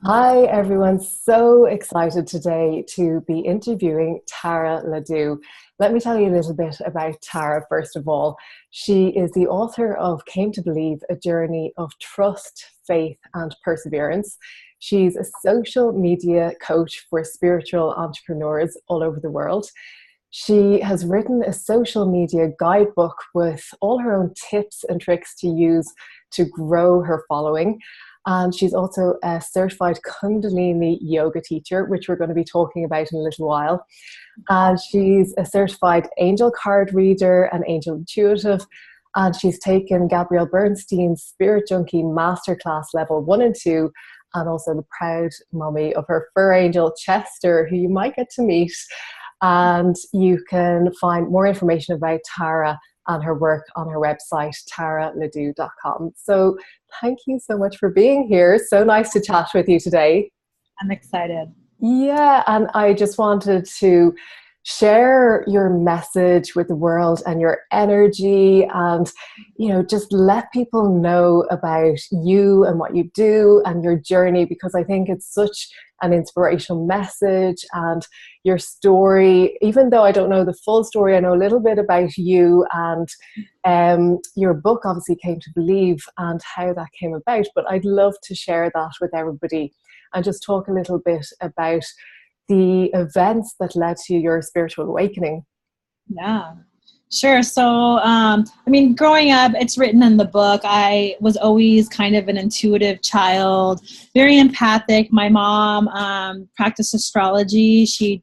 Hi, everyone. So excited today to be interviewing Tara Ledoux. Let me tell you a little bit about Tara, first of all. She is the author of Came to Believe, a journey of trust, faith, and perseverance. She's a social media coach for spiritual entrepreneurs all over the world. She has written a social media guidebook with all her own tips and tricks to use to grow her following. And she's also a certified Kundalini Yoga teacher, which we're going to be talking about in a little while. And she's a certified angel card reader and angel intuitive. And she's taken Gabrielle Bernstein's Spirit Junkie Masterclass Level 1 and 2, and also the proud mummy of her fur angel, Chester, who you might get to meet. And you can find more information about Tara and her work on her website, taraledoux.com. So thank you so much for being here. So nice to chat with you today. I'm excited. Yeah, and I just wanted to share your message with the world and your energy, and just let people know about you and what you do and your journey, because I think it's such an inspirational message. And your story, even though I don't know the full story, I know a little bit about you, and your book obviously Came to Believe and how that came about, but I'd love to share that with everybody and just talk a little bit about the events that led to your spiritual awakening. Yeah, sure. So, growing up, it's written in the book, I was always kind of an intuitive child, very empathic. My mom practiced astrology. She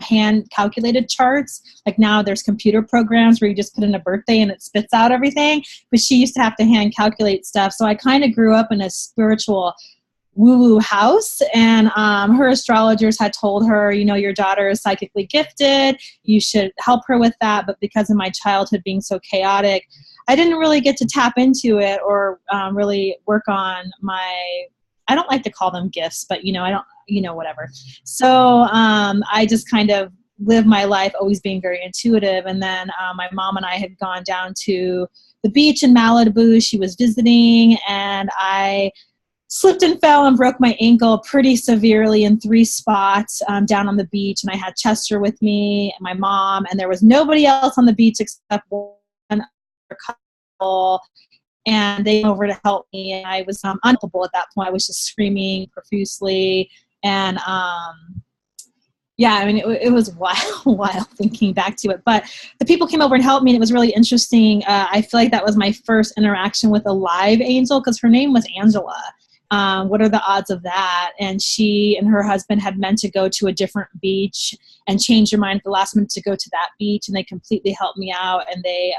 hand calculated charts. Like now there's computer programs where you just put in a birthday and it spits out everything. But she used to have to hand calculate stuff. So I kind of grew up in a spiritual woo-woo house, and her astrologers had told her, your daughter is psychically gifted, you should help her with that. But because of my childhood being so chaotic, I didn't really get to tap into it or really work on I don't like to call them gifts, but I don't, whatever. So I just kind of lived my life always being very intuitive. And then my mom and I had gone down to the beach in Malibu. She was visiting, and I slipped and fell and broke my ankle pretty severely in 3 spots down on the beach. And I had Chester with me and my mom, and there was nobody else on the beach except one other couple. And they came over to help me, and I was unhelpable at that point. I was just screaming profusely. And it was wild thinking back to it. But the people came over and helped me, and it was really interesting. I feel like that was my first interaction with a live angel, because her name was Angela. What are the odds of that? And she and her husband had meant to go to a different beach and change their mind at the last minute to go to that beach. And they completely helped me out. And they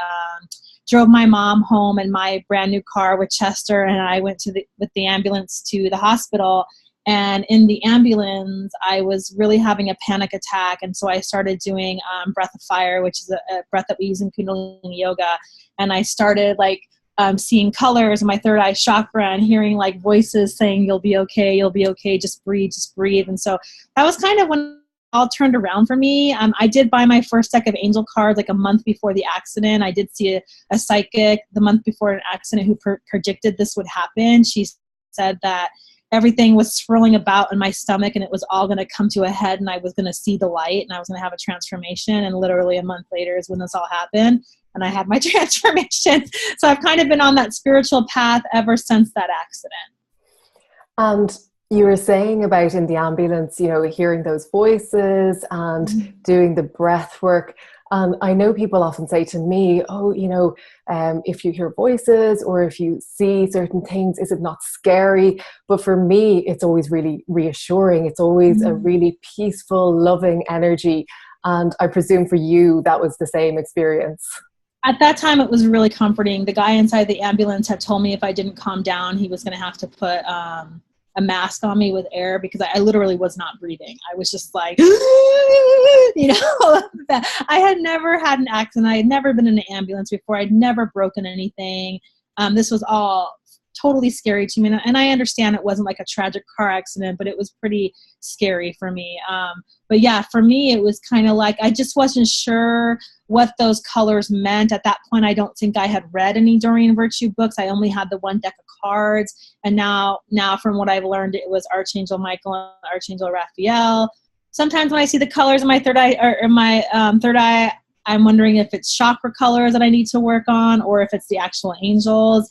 drove my mom home in my brand new car with Chester. And I went with the ambulance to the hospital. And in the ambulance, I was really having a panic attack. And so I started doing breath of fire, which is a breath that we use in Kundalini Yoga. And I started seeing colors in my third eye chakra and hearing voices saying, you'll be okay, just breathe. And so that was kind of when it all turned around for me. I did buy my first deck of angel cards a month before the accident. I did see a psychic the month before an accident who predicted this would happen. She said that everything was swirling about in my stomach, and it was all going to come to a head, and I was going to see the light, and I was going to have a transformation. And literally a month later is when this all happened, and I had my transformation. So I've kind of been on that spiritual path ever since that accident. And you were saying about in the ambulance, hearing those voices and doing the breath work. And I know people often say to me, if you hear voices or if you see certain things, is it not scary? But for me, it's always really reassuring. It's always a really peaceful, loving energy. And I presume for you, that was the same experience. At that time, it was really comforting. The guy inside the ambulance had told me if I didn't calm down, he was going to have to put a mask on me with air, because I literally was not breathing. I was just I had never had an accident. I had never been in an ambulance before. I'd never broken anything. This was all totally scary to me. And I understand it wasn't like a tragic car accident, but it was pretty scary for me. But yeah, for me, it was kind of like, I just wasn't sure what those colors meant. At that point, I don't think I had read any Doreen Virtue books. I only had the one deck of cards. And now from what I've learned, it was Archangel Michael and Archangel Raphael. Sometimes when I see the colors in my third eye, or in my third eye, I'm wondering if it's chakra colors that I need to work on, or if it's the actual angels.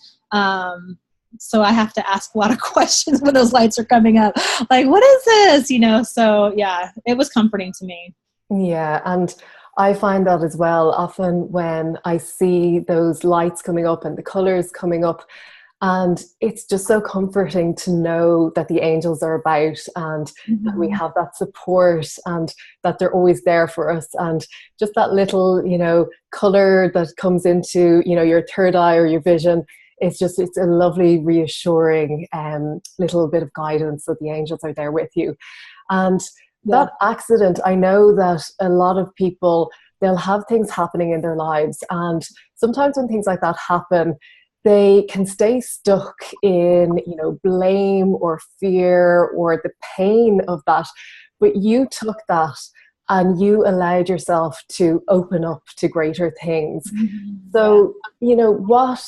So I have to ask a lot of questions when those lights are coming up. Like, what is this? So yeah, it was comforting to me. Yeah. And I find that as well, often when I see those lights coming up and the colors coming up, and it's just so comforting to know that the angels are about, and that we have that support, and that they're always there for us. And just that little, color that comes into, your third eye or your vision, it's a lovely, reassuring little bit of guidance that the angels are there with you. And that accident, I know that a lot of people, they'll have things happening in their lives. And sometimes when things like that happen, they can stay stuck in, blame or fear or the pain of that. But you took that and you allowed yourself to open up to greater things. So, what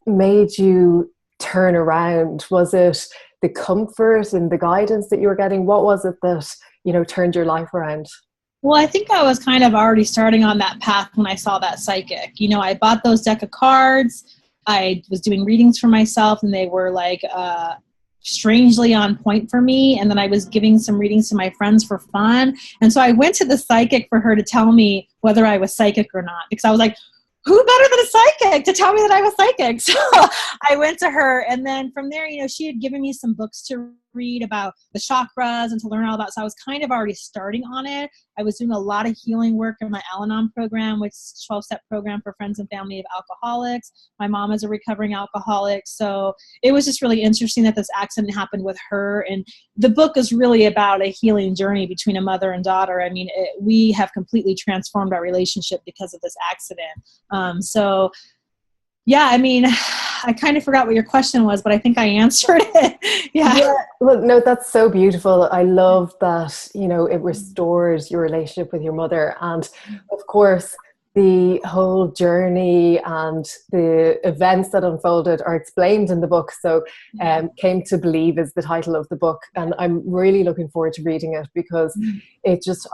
made you turn around? Was it the comfort and the guidance that you were getting? What was it that, turned your life around? Well, I think I was kind of already starting on that path when I saw that psychic. I bought those deck of cards. I was doing readings for myself, and they were like strangely on point for me. And then I was giving some readings to my friends for fun. And so I went to the psychic for her to tell me whether I was psychic or not, because I was like, who better than a psychic to tell me that I was psychic? So I went to her, and then from there, she had given me some books to read about the chakras and to learn all about. So I was kind of already starting on it. I was doing a lot of healing work in my Al-Anon program, which is a 12-step program for friends and family of alcoholics. My mom is a recovering alcoholic. So it was just really interesting that this accident happened with her. And the book is really about a healing journey between a mother and daughter. I mean, we have completely transformed our relationship because of this accident. So yeah, I mean, I kind of forgot what your question was, but I think I answered it. Yeah. Well, no, that's so beautiful. I love that, it restores your relationship with your mother. And of course, the whole journey and the events that unfolded are explained in the book. So Came to Believe is the title of the book. And I'm really looking forward to reading it, because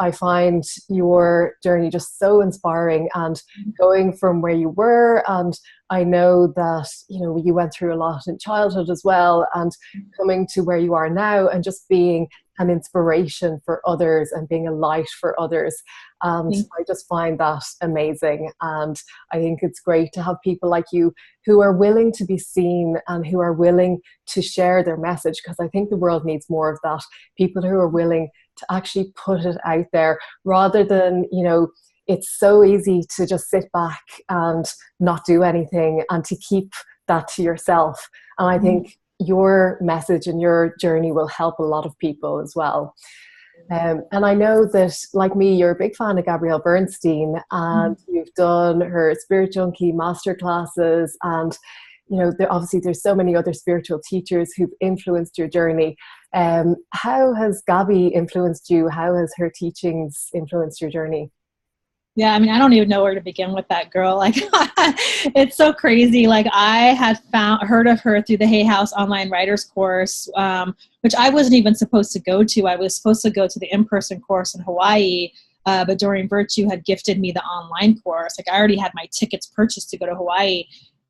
I find your journey just so inspiring, and going from where you were, and I know that, you went through a lot in childhood as well, and coming to where you are now, and just being an inspiration for others and being a light for others. And I just find that amazing. And I think it's great to have people like you who are willing to be seen and who are willing to share their message, because I think the world needs more of that. People who are willing to actually put it out there, rather than, it's so easy to just sit back and not do anything and to keep that to yourself. And I think your message and your journey will help a lot of people as well. And I know that, like me, you're a big fan of Gabrielle Bernstein, and you've done her Spirit Junkie masterclasses, and obviously there's so many other spiritual teachers who've influenced your journey. How has Gabby influenced you? How has her teachings influenced your journey? Yeah, I mean, I don't even know where to begin with that girl. Like, it's so crazy. Like, I had heard of her through the Hay House online writers course, which I wasn't even supposed to go to. I was supposed to go to the in-person course in Hawaii, but Doreen Virtue had gifted me the online course. Like, I already had my tickets purchased to go to Hawaii,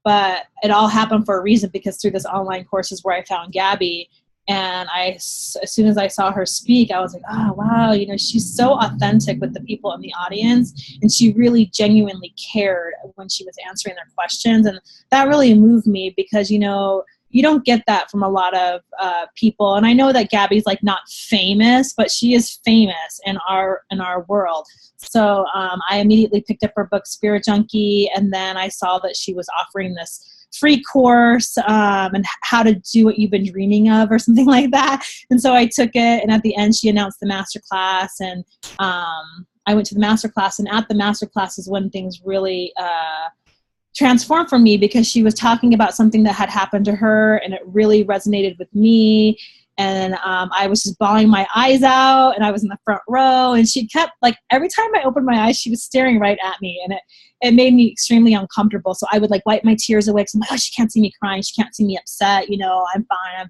but it all happened for a reason, because through this online course is where I found Gabby. And as soon as I saw her speak, I was like, oh, wow, she's so authentic with the people in the audience. And she really genuinely cared when she was answering their questions. And that really moved me, because, you don't get that from a lot of people. And I know that Gabby's like not famous, but she is famous in our world. So I immediately picked up her book, Spirit Junkie. And then I saw that she was offering this free course and how to do what you've been dreaming of, or something like that. And so I took it, and at the end she announced the master class, and I went to the master class, and at the master class is when things really transformed for me because she was talking about something that had happened to her, and it really resonated with me. And I was just bawling my eyes out, and I was in the front row, and she kept, like, every time I opened my eyes, she was staring right at me, and it made me extremely uncomfortable. So I would, like, wipe my tears away, because I'm like, oh, she can't see me crying, she can't see me upset, you know, I'm fine.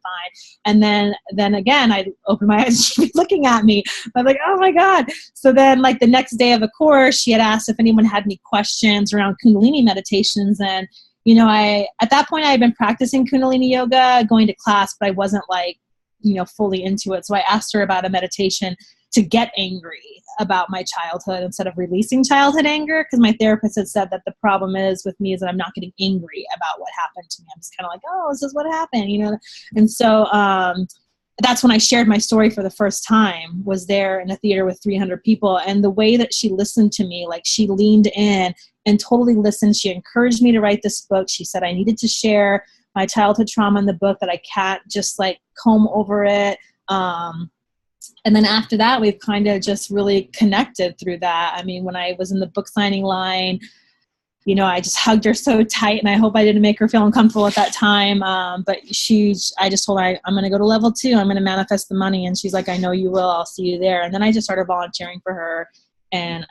And then again, I opened my eyes, and she'd be looking at me. I'm like, oh my God. So then, like, the next day of a course, she had asked if anyone had any questions around Kundalini meditations, and you know, at that point I had been practicing Kundalini yoga, going to class, but I wasn't, like, you know, fully into it. So I asked her about a meditation to get angry about my childhood instead of releasing childhood anger. Because my therapist had said that the problem is with me is that I'm not getting angry about what happened to me. I'm just kind of like, oh, this is what happened, you know? And so that's when I shared my story for the first time, was there in a theater with 300 people. And the way that she listened to me, like, she leaned in and totally listened. She encouraged me to write this book. She said I needed to share my childhood trauma in the book, that I can't just, like, comb over it. And then after that, we've kind of just really connected through that. I mean, when I was in the book signing line, you know, I just hugged her so tight, and I hope I didn't make her feel uncomfortable at that time. But I just told her, I'm going to go to level 2. I'm going to manifest the money. And she's like, I know you will. I'll see you there. And then I just started volunteering for her. And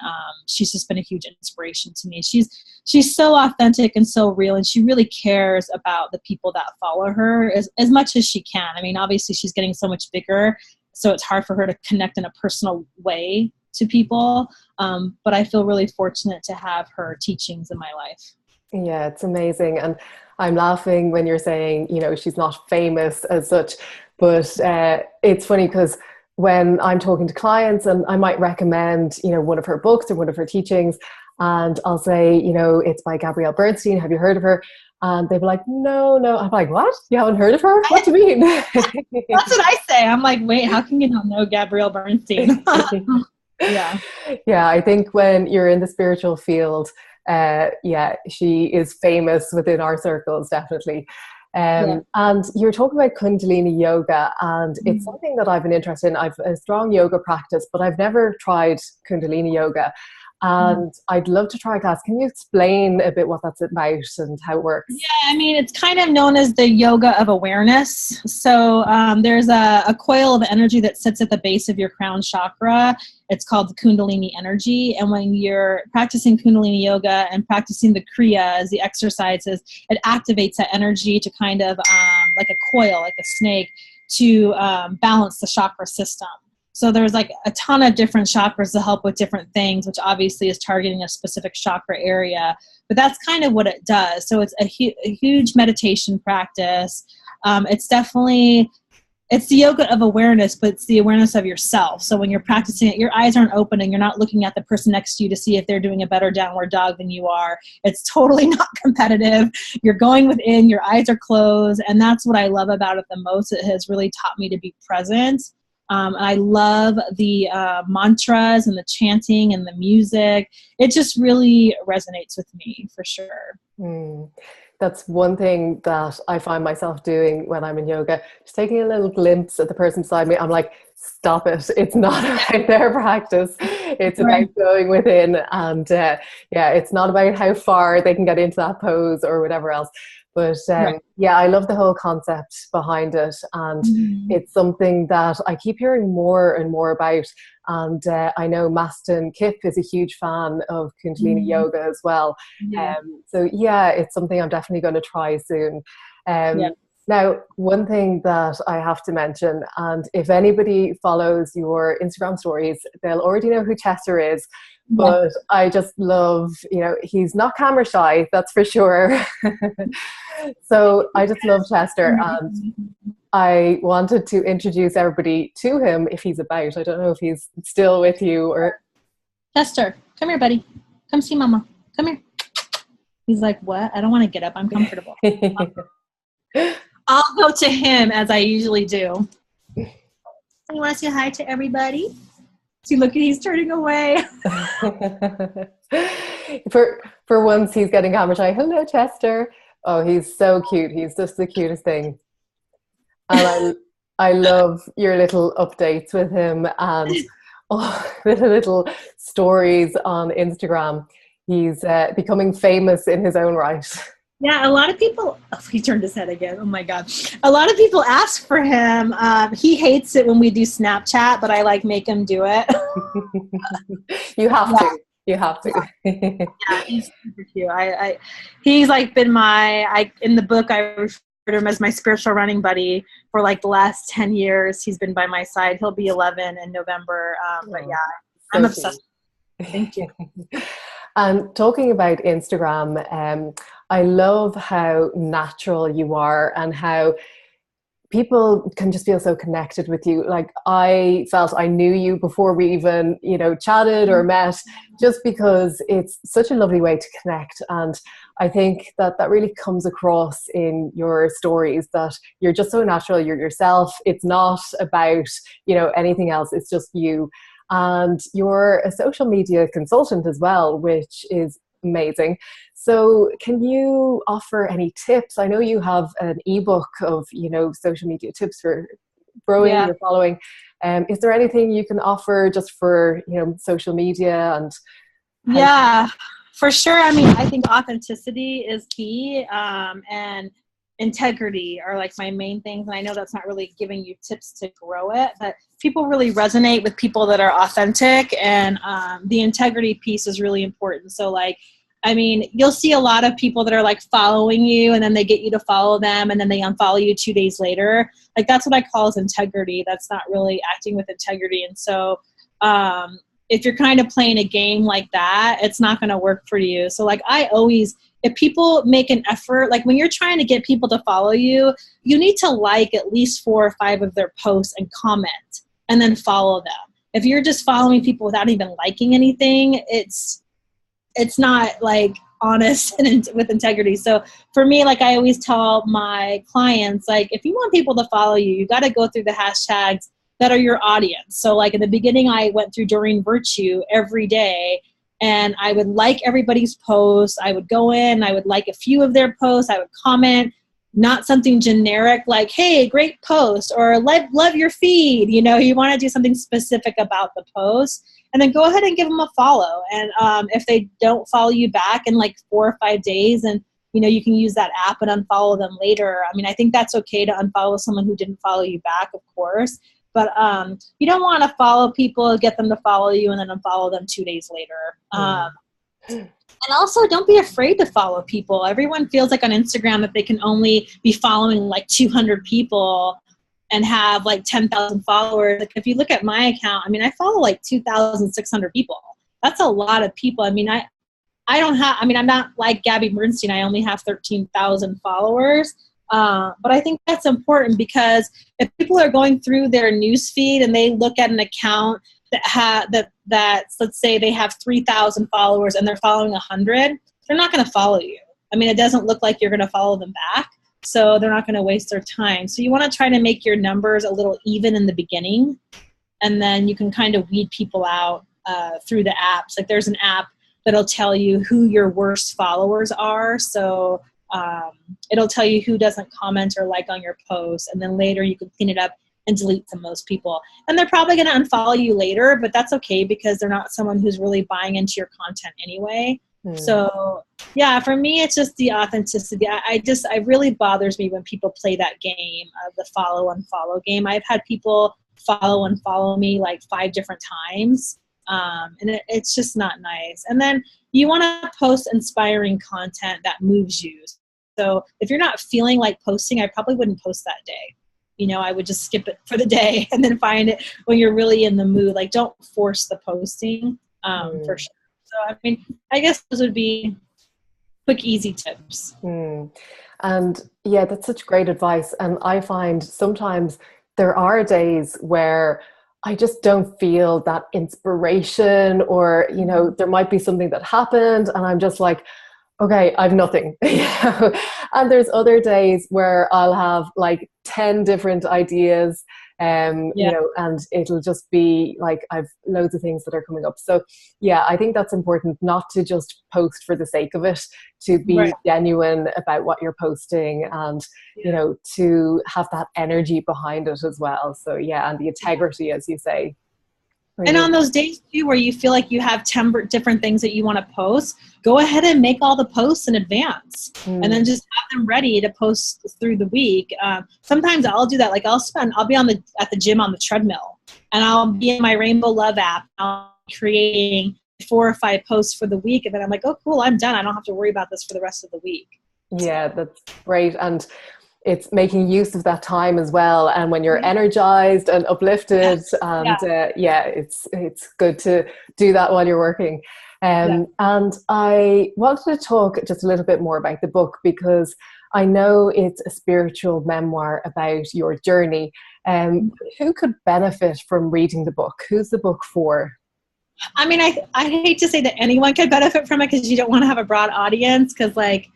she's just been a huge inspiration to me. She's so authentic and so real, and she really cares about the people that follow her as much as she can. I mean, obviously she's getting so much bigger, so it's hard for her to connect in a personal way to people. But I feel really fortunate to have her teachings in my life. Yeah, it's amazing. And I'm laughing when you're saying, you know, she's not famous as such, but it's funny because when I'm talking to clients and I might recommend, you know, one of her books or one of her teachings, and I'll say, you know, it's by Gabrielle Bernstein. Have you heard of her? And they'd be like, no. I'm like, what? You haven't heard of her? What do you mean? That's what I say. I'm like, wait, how can you not know Gabrielle Bernstein? Yeah. Yeah, I think when you're in the spiritual field, she is famous within our circles, definitely. And you're talking about Kundalini Yoga, and it's something that I've been interested in. I've a strong yoga practice, but I've never tried Kundalini Yoga. And I'd love to try a class. Can you explain a bit what that's about and how it works? Yeah, I mean, it's kind of known as the yoga of awareness. So there's a coil of energy that sits at the base of your crown chakra. It's called the Kundalini energy. And when you're practicing Kundalini yoga and practicing the kriyas, the exercises, it activates that energy to kind of like a coil, like a snake, to balance the chakra system. So there's like a ton of different chakras to help with different things, which obviously is targeting a specific chakra area. But that's kind of what it does. So it's a huge meditation practice. It's the yoga of awareness, but it's the awareness of yourself. So when you're practicing it, your eyes aren't open and you're not looking at the person next to you to see if they're doing a better downward dog than you are. It's totally not competitive. You're going within, your eyes are closed. And that's what I love about it the most. It has really taught me to be present. I love the mantras and the chanting and the music. It just really resonates with me, for sure. That's one thing that I find myself doing when I'm in yoga, just taking a little glimpse at the person beside me. I'm like, stop it. It's not about their practice. It's about going within. And it's not about how far they can get into that pose or whatever else. But I love the whole concept behind it. And it's something that I keep hearing more and more about. And I know Mastin Kipp is a huge fan of Kundalini Yoga as well. It's something I'm definitely going to try soon. Now, one thing that I have to mention, and if anybody follows your Instagram stories, they'll already know who Chester is. But I just love, he's not camera shy, that's for sure. So I just love Chester, and I wanted to introduce everybody to him if he's about. I don't know if he's still with you or... Chester, come here, buddy. Come see Mama. Come here. He's like, what? I don't want to get up. I'm comfortable. I'll go to him as I usually do. You want to say hi to everybody? See, look, he's turning away. For once, he's getting camera shy. Hello, Chester. Oh, he's so cute. He's just the cutest thing. And I love your little updates with him and the little stories on Instagram. He's becoming famous in his own right. Yeah, a lot of people, oh, he turned his head again. Oh my God. A lot of people ask for him. He hates it when we do Snapchat, but I like make him do it. You have Yeah. to. You have to. Yeah, he's super cute. He's like been in the book I refer to him as my spiritual running buddy for like the last 10 years. He's been by my side. He'll be 11 in November. But yeah, I'm obsessed. Thank you. And talking about Instagram, I love how natural you are and how people can just feel so connected with you. Like I felt I knew you before we even, chatted or met, just because it's such a lovely way to connect. And I think that that really comes across in your stories, that you're just so natural, you're yourself. It's not about, anything else. It's just you. And you're a social media consultant as well, which is amazing. So can you offer any tips? I know you have an ebook of, social media tips for growing your following. Is there anything you can offer just for, social media and yeah, for sure. I mean, I think authenticity is key, and integrity are like my main things. And I know that's not really giving you tips to grow it, but people really resonate with people that are authentic, and the integrity piece is really important. So like, I mean, you'll see a lot of people that are like following you and then they get you to follow them and then they unfollow you 2 days later. Like that's what I call as integrity. That's not really acting with integrity. And so if you're kind of playing a game like that, it's not going to work for you. So like if people make an effort, like when you're trying to get people to follow you, you need to like at least 4 or 5 of their posts and comment and then follow them. If you're just following people without even liking anything, it's not like honest and with integrity. So for me, like I always tell my clients, like if you want people to follow you, you got to go through the hashtags that are your audience. So like in the beginning, I went through Doreen Virtue every day and I would like everybody's posts. I would go in, I would like a few of their posts. I would comment, not something generic like, hey, great post, or love your feed. You want to do something specific about the post. And then go ahead and give them a follow. And if they don't follow you back in like 4 or 5 days, and you can use that app and unfollow them later. I mean, I think that's okay to unfollow someone who didn't follow you back, of course. But you don't want to follow people, get them to follow you, and then unfollow them 2 days later. And also, don't be afraid to follow people. Everyone feels like on Instagram that they can only be following like 200 people and have like 10,000 followers. Like if you look at my account, I mean, I follow like 2,600 people. That's a lot of people. I mean, I'm not like Gabby Bernstein. I only have 13,000 followers. But I think that's important because if people are going through their news feed and they look at an account that let's say they have 3,000 followers and they're following 100, they're not going to follow you. I mean, it doesn't look like you're going to follow them back. So they're not going to waste their time. So you want to try to make your numbers a little even in the beginning, and then you can kind of weed people out through the apps. Like there's an app that'll tell you who your worst followers are. So it'll tell you who doesn't comment or like on your post, and then later you can clean it up and delete some of those people. And they're probably going to unfollow you later, but that's okay because they're not someone who's really buying into your content anyway. So yeah, for me, it's just the authenticity. I really bothers me when people play that game of the follow unfollow game. I've had people follow unfollow me like 5 different times. And it's just not nice. And then you want to post inspiring content that moves you. So if you're not feeling like posting, I probably wouldn't post that day. I would just skip it for the day and then find it when you're really in the mood. Like don't force the posting for sure. So, I mean, I guess those would be quick, easy tips. And yeah, that's such great advice. And I find sometimes there are days where I just don't feel that inspiration, or, there might be something that happened and I'm just like, okay, I've nothing. And there's other days where I'll have like 10 different ideas, and it'll just be like I've loads of things that are coming up. So yeah, I think that's important, not to just post for the sake of it, to be genuine about what you're posting, and to have that energy behind it as well. So yeah, and the integrity, as you say. And on those days too, where you feel like you have 10 different things that you want to post, go ahead and make all the posts in advance and then just have them ready to post through the week. Sometimes I'll do that. Like I'll be at the gym on the treadmill, and I'll be in my Rainbow Love app. I'll be creating 4 or 5 posts for the week. And then I'm like, oh, cool, I'm done. I don't have to worry about this for the rest of the week. Yeah, that's great. And it's making use of that time as well. And when you're energized and uplifted, and it's good to do that while you're working. And I wanted to talk just a little bit more about the book, because I know it's a spiritual memoir about your journey. Who could benefit from reading the book? Who's the book for? I mean, I hate to say that anyone could benefit from it, because you don't want to have a broad audience, because like,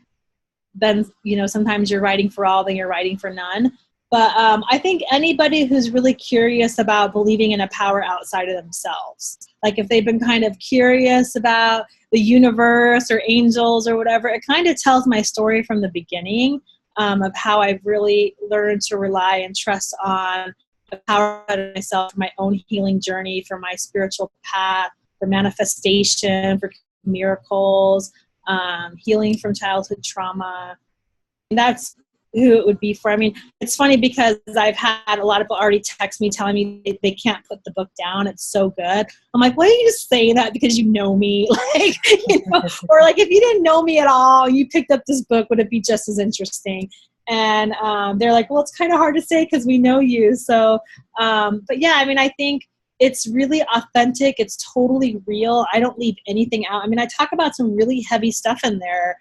then, you know, sometimes you're writing for all, then you're writing for none. But I think anybody who's really curious about believing in a power outside of themselves, like if they've been kind of curious about the universe or angels or whatever, it kind of tells my story from the beginning, of how I've really learned to rely and trust on the power of myself for my own healing journey, for my spiritual path, for manifestation, for miracles, healing from childhood trauma. That's who it would be for. I mean, it's funny because I've had a lot of people already text me telling me they can't put the book down. It's so good. I'm like, why are you just saying that because you know me? Like, you know, or like if you didn't know me at all, you picked up this book, would it be just as interesting? And they're like, well, it's kind of hard to say because we know you. So, but yeah, I mean, I think it's really authentic. It's totally real. I don't leave anything out. I mean, I talk about some really heavy stuff in there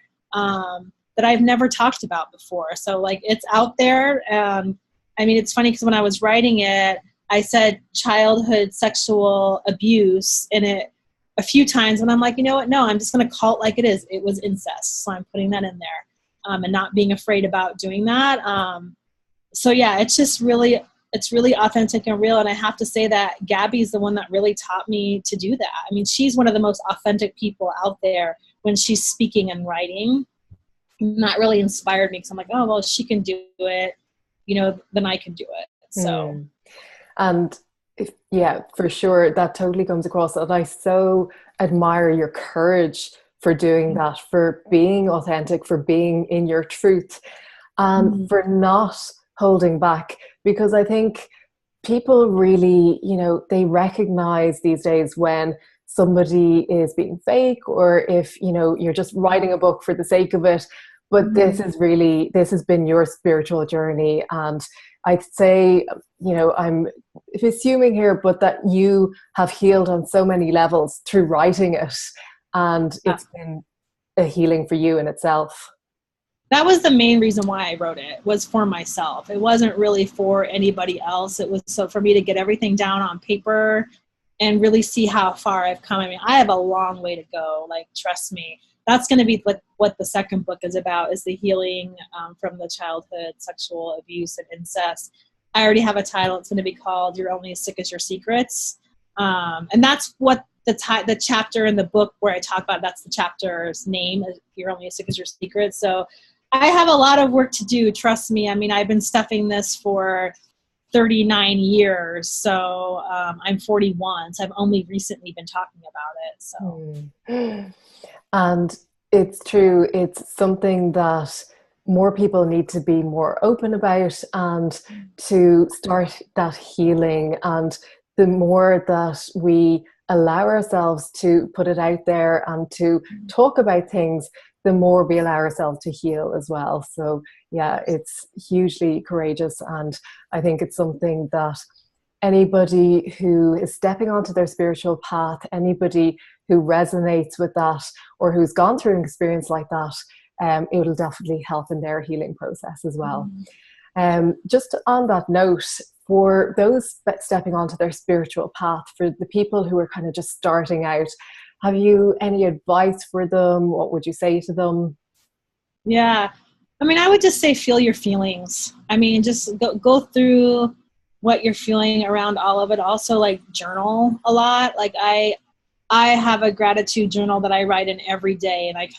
that I've never talked about before. So like it's out there. I mean, it's funny because when I was writing it, I said childhood sexual abuse in it a few times. And I'm like, you know what? No, I'm just going to call it like it is. It was incest. So I'm putting that in there and not being afraid about doing that. So yeah, it's really authentic and real. And I have to say that Gabby's the one that really taught me to do that. I mean, she's one of the most authentic people out there when she's speaking and writing. And that really inspired me because I'm like, oh, well, she can do it, you know, then I can do it. So. And yeah, for sure. That totally comes across. And I so admire your courage for doing that, for being authentic, for being in your truth, and for not holding back. Because I think people really, you know, they recognize these days when somebody is being fake, or if, you know, you're just writing a book for the sake of it. But this has been your spiritual journey. And I'd say, you know, I'm assuming here, but that you have healed on so many levels through writing it. And it's been a healing for you in itself. That was the main reason why I wrote it, was for myself. It wasn't really for anybody else. It was so for me to get everything down on paper and really see how far I've come. I mean, I have a long way to go. Like, trust me. That's going to be like what the second book is about, is the healing from the childhood sexual abuse and incest. I already have a title. It's going to be called You're Only as Sick as Your Secrets. And that's what the chapter in the book where I talk about, that's the chapter's name, is You're Only as Sick as Your Secrets. So I have a lot of work to do. Trust me. I mean, I've been stuffing this for 39 years. So I'm 41. So I've only recently been talking about it. So. And it's true. It's something that more people need to be more open about, and to start that healing. And the more that we allow ourselves to put it out there and to talk about things, the more we allow ourselves to heal as well. So yeah, it's hugely courageous. And I think it's something that anybody who is stepping onto their spiritual path, anybody who resonates with that, or who's gone through an experience like that, it will definitely help in their healing process as well. Just on that note, for those stepping onto their spiritual path, for the people who are kind of just starting out, have you any advice for them? What would you say to them? Yeah. I mean, I would just say, feel your feelings. I mean, just go through what you're feeling around all of it. Also, like, journal a lot. Like I have a gratitude journal that I write in every day. And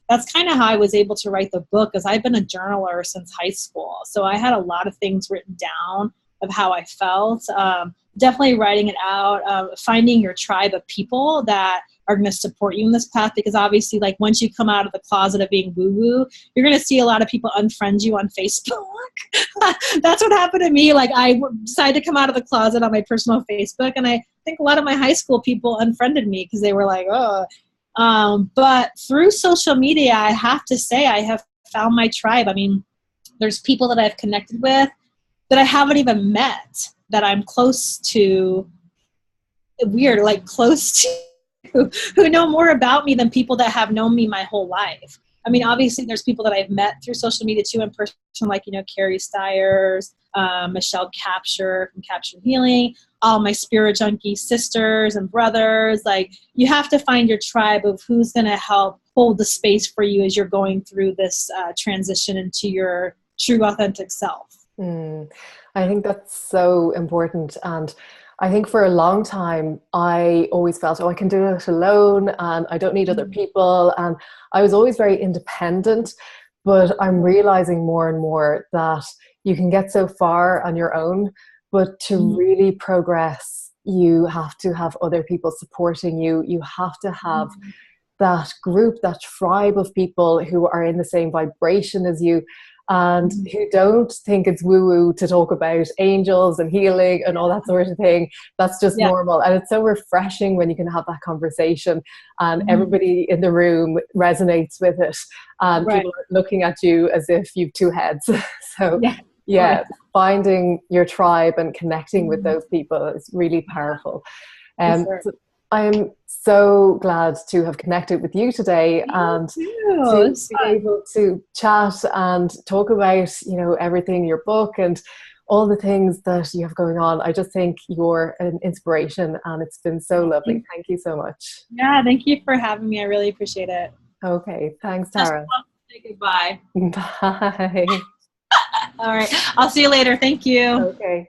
that's kind of how I was able to write the book, because I've been a journaler since high school. So I had a lot of things written down of how I felt. Definitely writing it out, finding your tribe of people that are going to support you in this path, because obviously, like, once you come out of the closet of being woo-woo, you're going to see a lot of people unfriend you on Facebook. That's what happened to me. Like, I decided to come out of the closet on my personal Facebook, and I think a lot of my high school people unfriended me because they were like, oh. But through social media, I have to say I have found my tribe. I mean, there's people that I've connected with that I haven't even met, that I'm close to, weird, like close to, who know more about me than people that have known me my whole life. I mean, obviously there's people that I've met through social media too in person, like, Carrie Stiers, Michelle Capture from Capture Healing, all my spirit junkie sisters and brothers. Like, you have to find your tribe of who's going to help hold the space for you as you're going through this transition into your true authentic self. I think that's so important. And I think for a long time, I always felt, oh, I can do it alone and I don't need other people. And I was always very independent, but I'm realizing more and more that you can get so far on your own, but to really progress, you have to have other people supporting you. You have to have that group, that tribe of people who are in the same vibration as you, and who don't think it's woo-woo to talk about angels and healing and all that sort of thing. That's just normal. And it's so refreshing when you can have that conversation and everybody in the room resonates with it, and people are looking at you as if you've two heads. So finding your tribe and connecting with those people is really powerful. So I'm so glad to have connected with you today and to be able to chat and talk about, everything, your book and all the things that you have going on. I just think you're an inspiration and it's been so lovely. Thank you so much. Yeah, thank you for having me. I really appreciate it. Okay, thanks, Tara. Say goodbye. Bye. All right, I'll see you later. Thank you. Okay.